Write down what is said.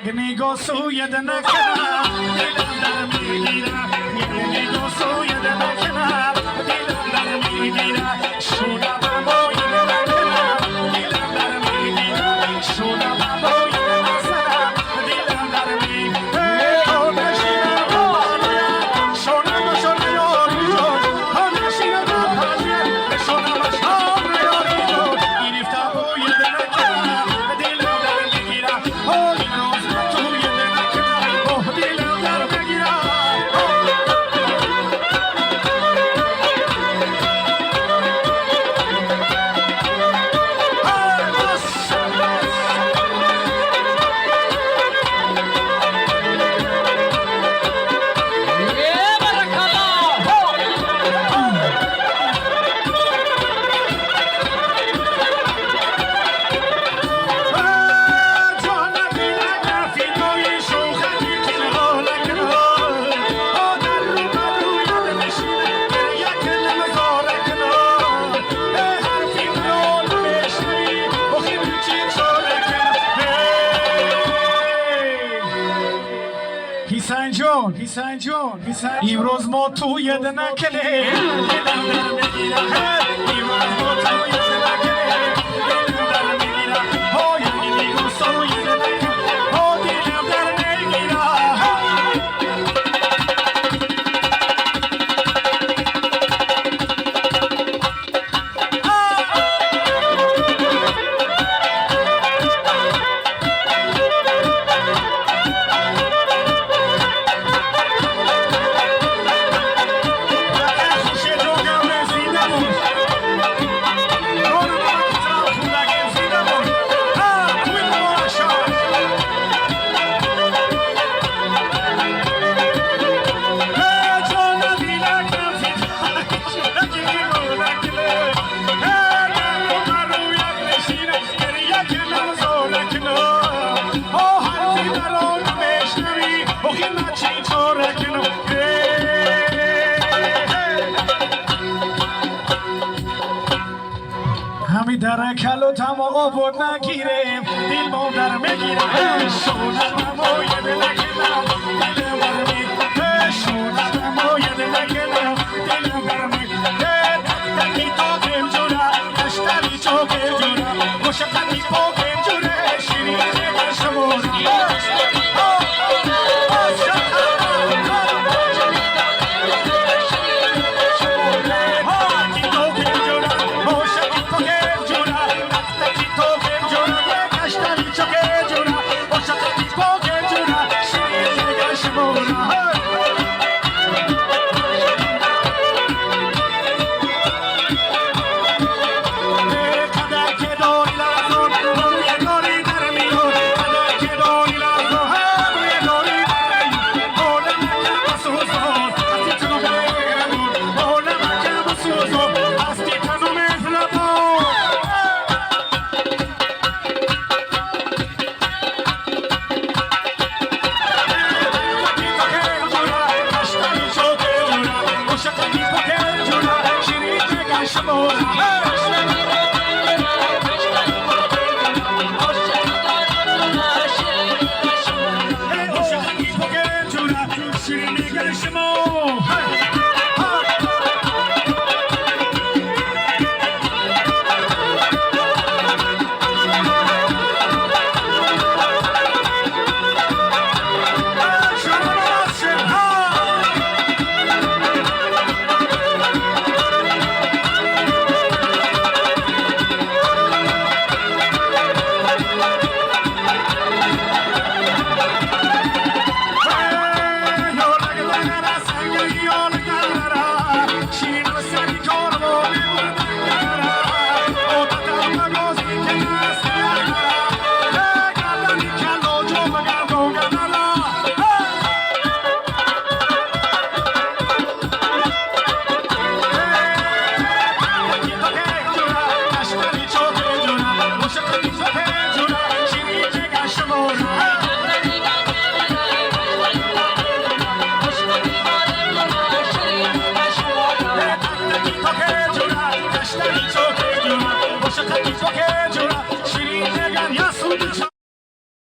یک نگاه سوی نکنم دلم در میگیرم یک نگاه سوی نکنم دلم در میگیرم شونم بابای نکنم دلم در میگیرم شونم بابای نکنم دلم در میگیرم آنشینم آنیم شونم شونم یاری جون آنشینم آنیم شونم شونم یاری جون گرفته بوی نکنم دلم در میگیرم حسین جون امروز ما توی نکنه دلم در میگیرم امروز ما توی نکنه دلم در میگیرم های نگاه سوی نکنه دلم در میگیرم در کلو تمام آبود نگیرم دل با در میگیرم شونم باید نگیرم دلم در میگیرم شونم باید نگیرم دلم در میگیرم دکی تا دل جورا اشتری چوکه